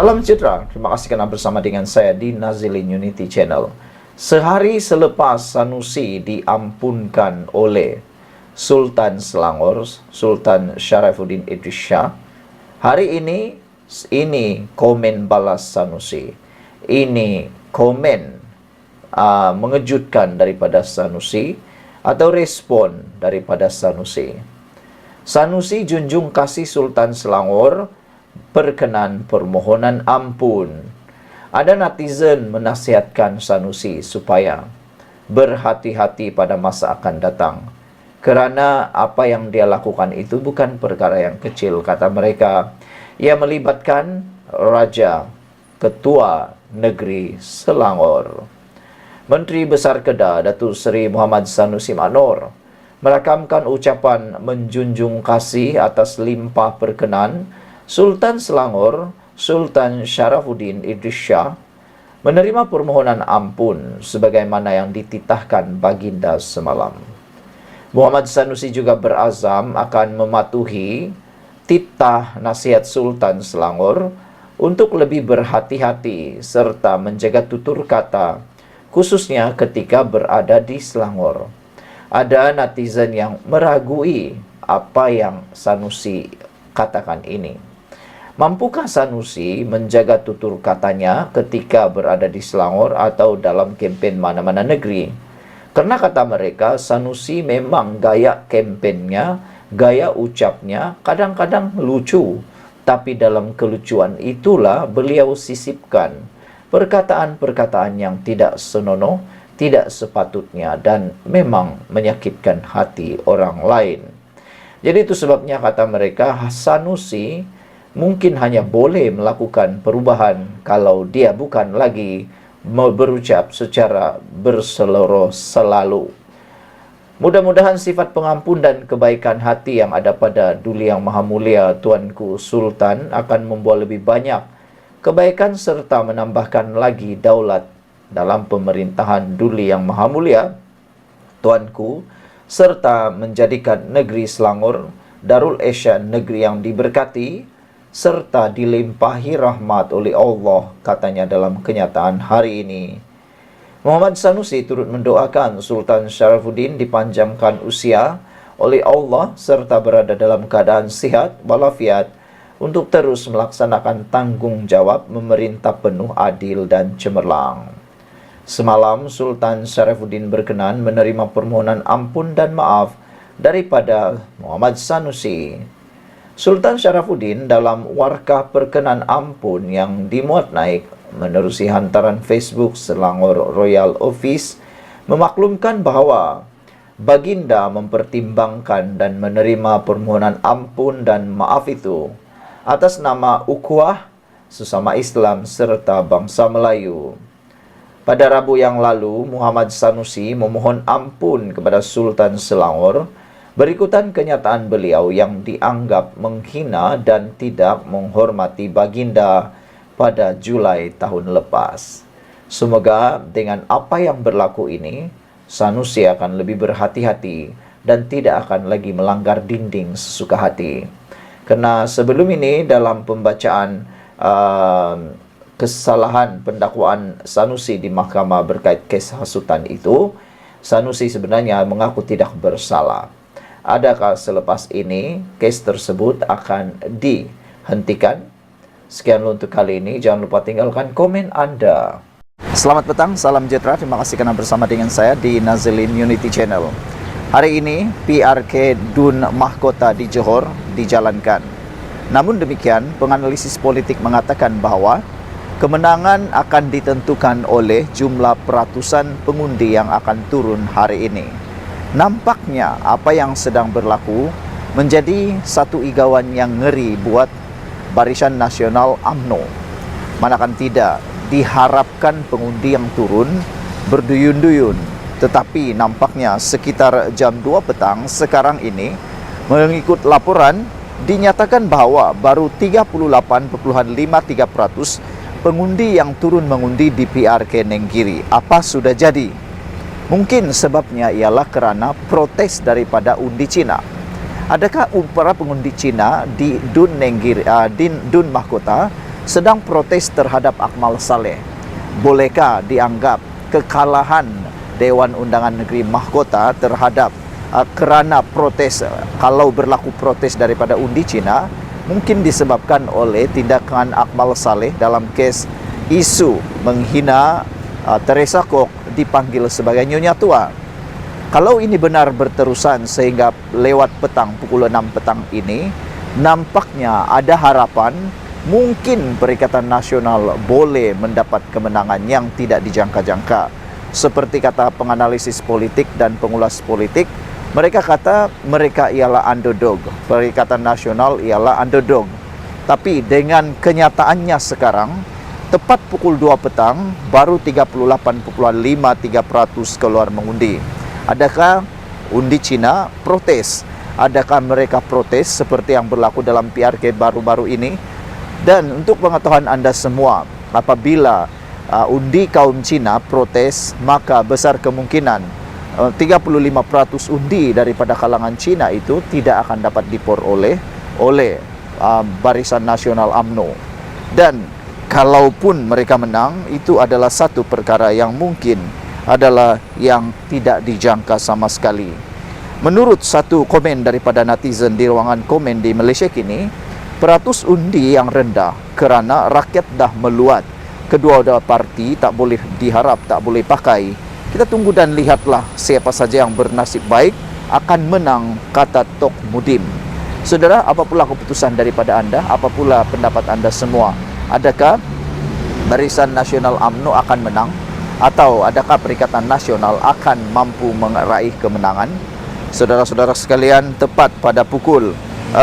Salam sejahtera, terima kasih kerana bersama dengan saya di Nazilin Unity Channel. Sehari selepas Sanusi diampunkan oleh Sultan Selangor, Sultan Sharifuddin Idris Shah, hari ini komen balas Sanusi. Ini komen mengejutkan daripada Sanusi atau respon daripada Sanusi. Sanusi junjung kasih Sultan Selangor berkenan permohonan ampun. Ada netizen menasihatkan Sanusi supaya berhati-hati pada masa akan datang, kerana apa yang dia lakukan itu bukan perkara yang kecil, kata mereka. Ia melibatkan Raja Ketua Negeri Selangor. Menteri Besar Kedah Datuk Seri Muhammad Sanusi Maknor merakamkan ucapan menjunjung kasih atas limpah perkenan Sultan Selangor, Sultan Sharifuddin Idris Shah, menerima permohonan ampun sebagaimana yang dititahkan baginda semalam. Muhammad Sanusi juga berazam akan mematuhi titah nasihat Sultan Selangor untuk lebih berhati-hati serta menjaga tutur kata, khususnya ketika berada di Selangor. Ada netizen yang meragui apa yang Sanusi katakan ini. Mampukah Sanusi menjaga tutur katanya ketika berada di Selangor atau dalam kempen mana-mana negeri? Karena kata mereka, Sanusi memang gaya kempennya, gaya ucapnya kadang-kadang lucu. Tapi dalam kelucuan itulah beliau sisipkan perkataan-perkataan yang tidak senonoh, tidak sepatutnya, dan memang menyakitkan hati orang lain. Jadi itu sebabnya kata mereka, Sanusi mungkin hanya boleh melakukan perubahan kalau dia bukan lagi berucap secara berseloroh selalu. Mudah-mudahan sifat pengampun dan kebaikan hati yang ada pada Duli Yang Maha Mulia Tuanku Sultan akan membawa lebih banyak kebaikan serta menambahkan lagi daulat dalam pemerintahan Duli Yang Maha Mulia Tuanku, serta menjadikan negeri Selangor Darul Ihsan, negeri yang diberkati serta dilimpahi rahmat oleh Allah, katanya dalam kenyataan hari ini. Muhammad Sanusi turut mendoakan Sultan Sharifuddin dipanjangkan usia oleh Allah serta berada dalam keadaan sihat walafiat untuk terus melaksanakan tanggungjawab memerintah penuh adil dan cemerlang. Semalam Sultan Sharifuddin berkenan menerima permohonan ampun dan maaf daripada Muhammad Sanusi. Sultan Sharifuddin dalam warkah perkenan ampun yang dimuat naik menerusi hantaran Facebook Selangor Royal Office memaklumkan bahawa baginda mempertimbangkan dan menerima permohonan ampun dan maaf itu atas nama ukhuwah sesama Islam serta bangsa Melayu. Pada Rabu yang lalu, Muhammad Sanusi memohon ampun kepada Sultan Selangor berikutan kenyataan beliau yang dianggap menghina dan tidak menghormati baginda pada Julai tahun lepas. Semoga dengan apa yang berlaku ini, Sanusi akan lebih berhati-hati dan tidak akan lagi melanggar dinding sesuka hati. Karena sebelum ini dalam pembacaan kesalahan pendakwaan Sanusi di mahkamah berkait kes hasutan itu, Sanusi sebenarnya mengaku tidak bersalah. Adakah selepas ini kes tersebut akan dihentikan? Sekian untuk kali ini. Jangan lupa tinggalkan komen Anda. Selamat petang, salam sejahtera. Terima kasih kerana bersama dengan saya di Nazilin Unity Channel. Hari ini PRK Dun Mahkota di Johor dijalankan. Namun demikian, penganalisis politik mengatakan bahawa kemenangan akan ditentukan oleh jumlah peratusan pengundi yang akan turun hari ini. Nampaknya apa yang sedang berlaku menjadi satu igauan yang ngeri buat Barisan Nasional UMNO. Manakan tidak, diharapkan pengundi yang turun berduyun-duyun. Tetapi nampaknya sekitar jam 2 petang sekarang ini, mengikut laporan, dinyatakan bahawa baru 38.53% pengundi yang turun mengundi di PRK Nenggiri. Apa sudah jadi? Mungkin sebabnya ialah kerana protes daripada undi Cina. Adakah para pengundi Cina di Dun Mahkota sedang protes terhadap Akmal Saleh. Bolehkah dianggap kekalahan Dewan Undangan Negeri Mahkota terhadap kerana protes, kalau berlaku protes daripada undi Cina, mungkin disebabkan oleh tindakan Akmal Saleh dalam kes isu menghina Teresa Kok dipanggil sebagai Nyonya Tua. Kalau ini benar berterusan sehingga lewat petang, pukul 6 petang ini, nampaknya ada harapan mungkin Perikatan Nasional boleh mendapat kemenangan yang tidak dijangka-jangka. Seperti kata penganalisis politik dan pengulas politik, mereka kata mereka ialah underdog. Perikatan Nasional ialah underdog. Tapi dengan kenyataannya sekarang, tepat pukul 2 petang, baru 38,53% keluar mengundi. Adakah undi Cina protes? Adakah mereka protes seperti yang berlaku dalam PRK baru-baru ini? Dan untuk pengetahuan Anda semua, apabila undi kaum Cina protes, maka besar kemungkinan 35% undi daripada kalangan Cina itu tidak akan dapat diperoleh oleh Barisan Nasional UMNO. Dan kalaupun mereka menang, itu adalah satu perkara yang mungkin adalah yang tidak dijangka sama sekali. Menurut satu komen daripada netizen di ruangan komen di Malaysia kini, peratus undi yang rendah kerana rakyat dah meluat. Kedua parti tak boleh diharap, tak boleh pakai. Kita tunggu dan lihatlah siapa saja yang bernasib baik akan menang, kata Tok Mudim. Saudara, apa pula keputusan daripada anda? Apa pula pendapat anda semua? Adakah Barisan Nasional UMNO akan menang? Atau adakah Perikatan Nasional akan mampu meraih kemenangan? Saudara-saudara sekalian, tepat pada pukul 2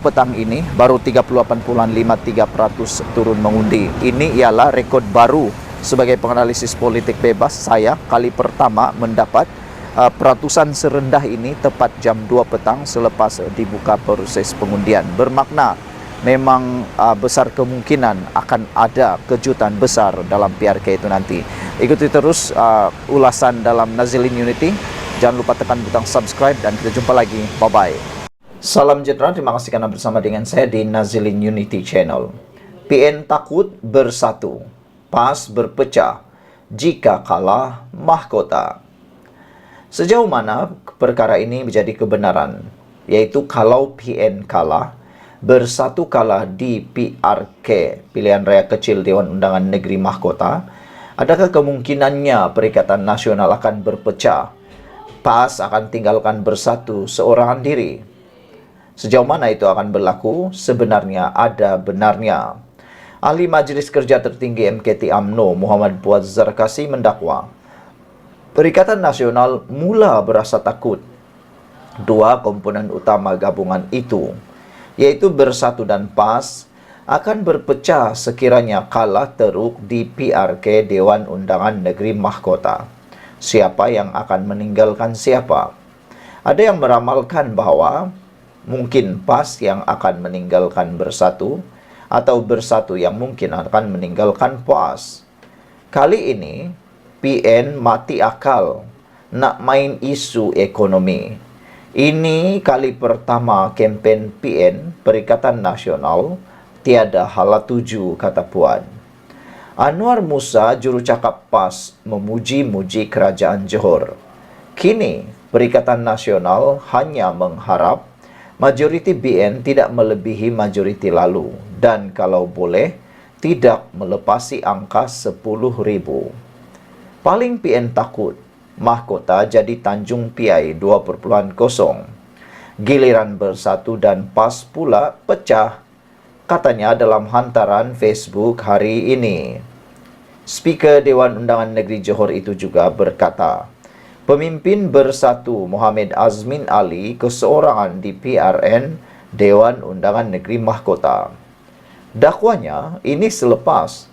petang ini, baru 38,53% turun mengundi. Ini ialah rekod baru sebagai penganalisis politik bebas. Saya kali pertama mendapat peratusan serendah ini tepat jam 2 petang selepas dibuka proses pengundian. Bermakna memang besar kemungkinan akan ada kejutan besar dalam PRK itu nanti. Ikuti terus ulasan dalam Nazilin Unity. Jangan lupa tekan butang subscribe dan kita jumpa lagi. Bye-bye. Salam sejahtera, terima kasih karena bersama dengan saya di Nazilin Unity Channel. PN takut bersatu, PAS berpecah jika kalah mahkota. Sejauh mana perkara ini menjadi kebenaran, yaitu kalau PN kalah, bersatu kalah di PRK, Pilihan Raya Kecil Dewan Undangan Negeri Mahkota, adakah kemungkinannya Perikatan Nasional akan berpecah? PAS akan tinggalkan bersatu seorangan diri. Sejauh mana itu akan berlaku? Sebenarnya ada benarnya. Ahli Majlis Kerja Tertinggi MKT UMNO Muhammad Puad Zarkasi mendakwa Perikatan Nasional mula berasa takut. Dua komponen utama gabungan itu, yaitu Bersatu dan PAS, akan berpecah sekiranya kalah teruk di PRK Dewan Undangan Negeri Mahkota. Siapa yang akan meninggalkan siapa? Ada yang meramalkan bahwa mungkin PAS yang akan meninggalkan Bersatu, atau Bersatu yang mungkin akan meninggalkan PAS. Kali ini, PN mati akal nak main isu ekonomi. Ini kali pertama kempen PN, Perikatan Nasional, tiada hala tuju, kata Puan. Anwar Musa, jurucakap PAS, memuji-muji kerajaan Johor. Kini, Perikatan Nasional hanya mengharap majoriti BN tidak melebihi majoriti lalu dan kalau boleh tidak melepasi angka 10,000. Paling PN takut mahkota jadi Tanjung Piai 2.0. Giliran Bersatu dan PAS pula pecah, katanya dalam hantaran Facebook hari ini. Speaker Dewan Undangan Negeri Johor itu juga berkata, pemimpin Bersatu Muhammad Azmin Ali keseorangan di PRN Dewan Undangan Negeri Mahkota. Dakwanya ini selepas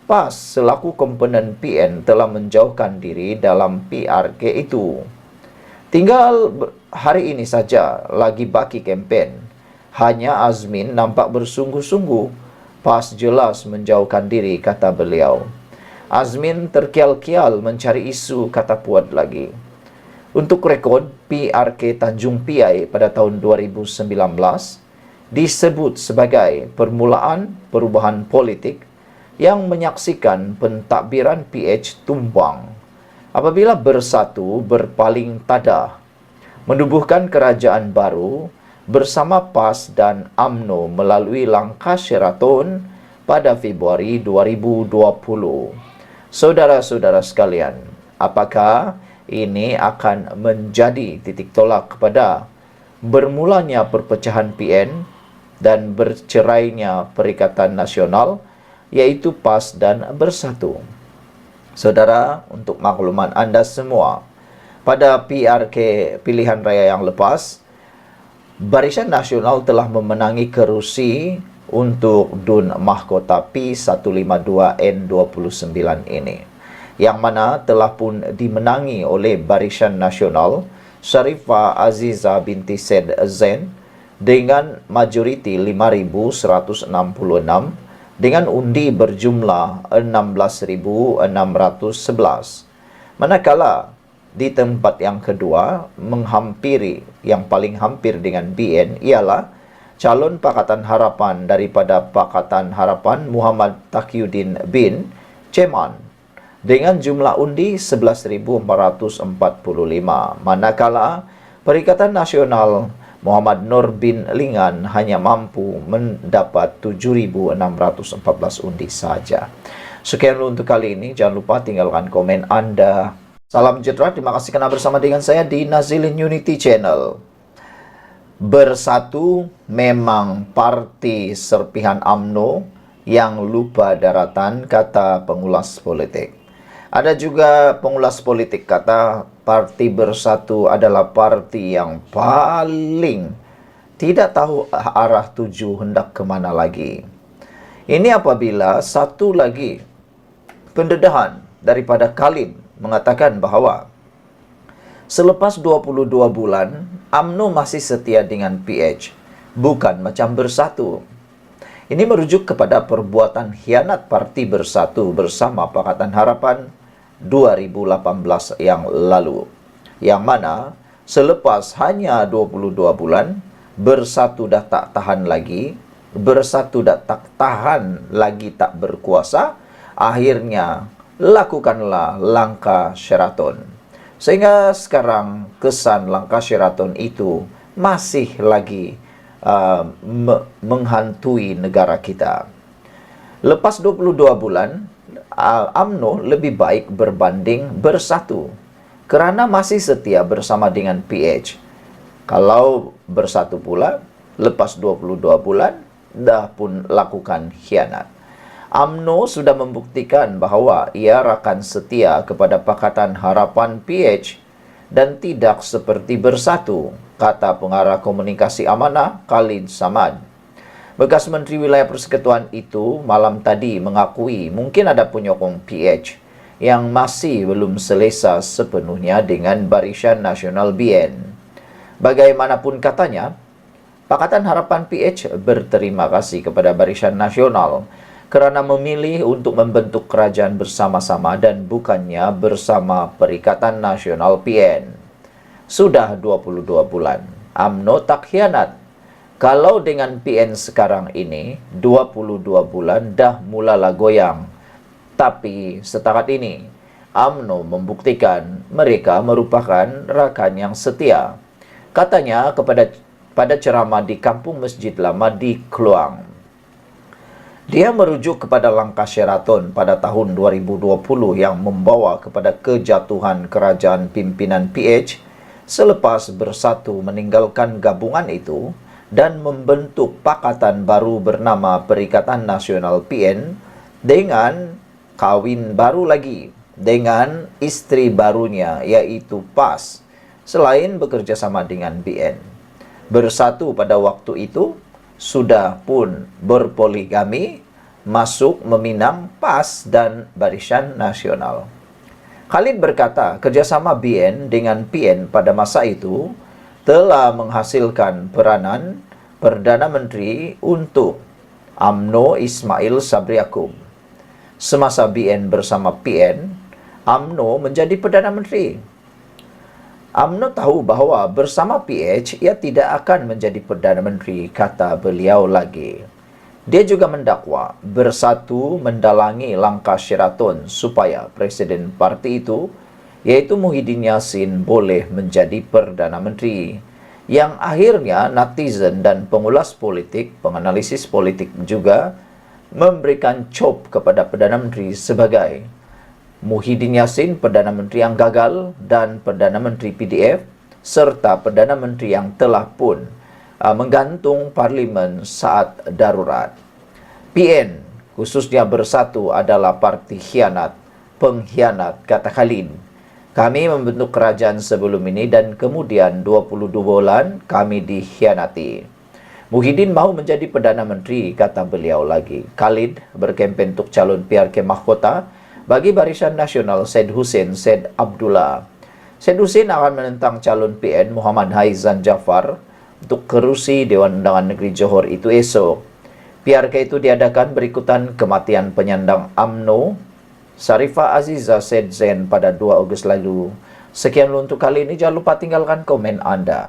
PAS selaku komponen PN telah menjauhkan diri dalam PRK itu. Tinggal hari ini saja lagi baki kempen. Hanya Azmin nampak bersungguh-sungguh. PAS jelas menjauhkan diri, kata beliau. Azmin terkial-kial mencari isu, kata Puad lagi. Untuk rekod, PRK Tanjung Piai pada tahun 2019, disebut sebagai permulaan perubahan politik yang menyaksikan pentadbiran PH tumbang apabila Bersatu berpaling tadah, menubuhkan kerajaan baru bersama PAS dan UMNO melalui langkah Sheraton pada Februari 2020. Saudara-saudara sekalian, apakah ini akan menjadi titik tolak kepada bermulanya perpecahan PN dan bercerainya Perikatan Nasional, yaitu PAS dan Bersatu? Saudara, untuk makluman anda semua, pada PRK pilihan raya yang lepas, Barisan Nasional telah memenangi kerusi untuk DUN Mahkota P152N29 ini, yang mana telah pun dimenangi oleh Barisan Nasional Sharifah Aziza binti Said Zain dengan majoriti 5.166 dengan undi berjumlah 16.611. Manakala di tempat yang kedua, yang paling hampir dengan BN ialah calon Pakatan Harapan daripada Pakatan Harapan Muhammad Taqiyuddin bin Ceman dengan jumlah undi 11.445. Manakala Perikatan Nasional Muhammad Nur bin Lingan hanya mampu mendapat 7.614 undi saja. Sekian dulu untuk kali ini. Jangan lupa tinggalkan komen anda. Salam sejahtera, terima kasih karena bersama dengan saya di Nazilin Unity Channel. Bersatu memang parti serpihan UMNO yang lupa daratan, kata pengulas politik. Ada juga pengulas politik kata parti Bersatu adalah parti yang paling tidak tahu arah tuju hendak kemana lagi. Ini apabila satu lagi pendedahan daripada Khalid mengatakan bahawa selepas 22 bulan, UMNO masih setia dengan PH, bukan macam Bersatu. Ini merujuk kepada perbuatan khianat parti Bersatu bersama Pakatan Harapan 2018 yang lalu, yang mana selepas hanya 22 bulan, Bersatu dah tak tahan lagi, Bersatu dah tak tahan lagi tak berkuasa, akhirnya lakukanlah langkah Sheraton. Sehingga sekarang kesan langkah Sheraton itu masih lagi menghantui negara kita. Lepas 22 bulan, UMNO lebih baik berbanding Bersatu kerana masih setia bersama dengan PH. Kalau Bersatu pula, lepas 22 bulan, dah pun lakukan khianat. UMNO sudah membuktikan bahawa ia rakan setia kepada Pakatan Harapan PH dan tidak seperti Bersatu, kata pengarah komunikasi amanah Khalid Samad. Bekas Menteri Wilayah Persekutuan itu malam tadi mengakui mungkin ada penyokong PH yang masih belum selesa sepenuhnya dengan Barisan Nasional BN. Bagaimanapun katanya, Pakatan Harapan PH berterima kasih kepada Barisan Nasional kerana memilih untuk membentuk kerajaan bersama-sama dan bukannya bersama Perikatan Nasional PN. Sudah 22 bulan, UMNO tak khianat. Kalau dengan PN sekarang ini, 22 bulan dah mulalah goyang. Tapi setakat ini, UMNO membuktikan mereka merupakan rakan yang setia. Katanya pada ceramah di Kampung Masjid Lama di Kluang. Dia merujuk kepada langkah Sheraton pada tahun 2020 yang membawa kepada kejatuhan kerajaan pimpinan PH selepas Bersatu meninggalkan gabungan itu dan membentuk pakatan baru bernama Perikatan Nasional PN dengan kawin baru lagi dengan isteri barunya iaitu PAS selain bekerjasama dengan BN. Bersatu pada waktu itu sudah pun berpoligami, masuk meminang PAS dan Barisan Nasional. Khalid berkata, kerjasama BN dengan PN pada masa itu telah menghasilkan peranan Perdana Menteri untuk UMNO Ismail Sabri Yaakob. Semasa BN bersama PN, UMNO menjadi Perdana Menteri. UMNO tahu bahwa bersama PH ia tidak akan menjadi Perdana Menteri, kata beliau lagi. Dia juga mendakwa Bersatu mendalangi langkah Sheraton supaya Presiden parti itu, yaitu Muhyiddin Yassin, boleh menjadi Perdana Menteri. Yang akhirnya netizen dan pengulas politik, penganalisis politik juga memberikan cop kepada Perdana Menteri sebagai Muhyiddin Yassin, Perdana Menteri yang gagal, dan Perdana Menteri PDF, serta Perdana Menteri yang telah pun menggantung parlimen saat darurat. PN, khususnya Bersatu, adalah parti khianat, pengkhianat, kata Khalid. Kami membentuk kerajaan sebelum ini dan kemudian 22 bulan kami dikhianati. Muhyiddin mahu menjadi Perdana Menteri, kata beliau lagi. Khalid berkempen untuk calon PRK Mahkota bagi Barisan Nasional Syed Hussein Syed Abdullah. Syed Hussein akan menentang calon PN Muhammad Haizan Jafar untuk kerusi Dewan Undangan Negeri Johor itu esok. PRK itu diadakan berikutan kematian penyandang UMNO Sarifah Aziza Syed Zain pada 2 Ogos lalu. Sekian untuk kali ini, jangan lupa tinggalkan komen Anda.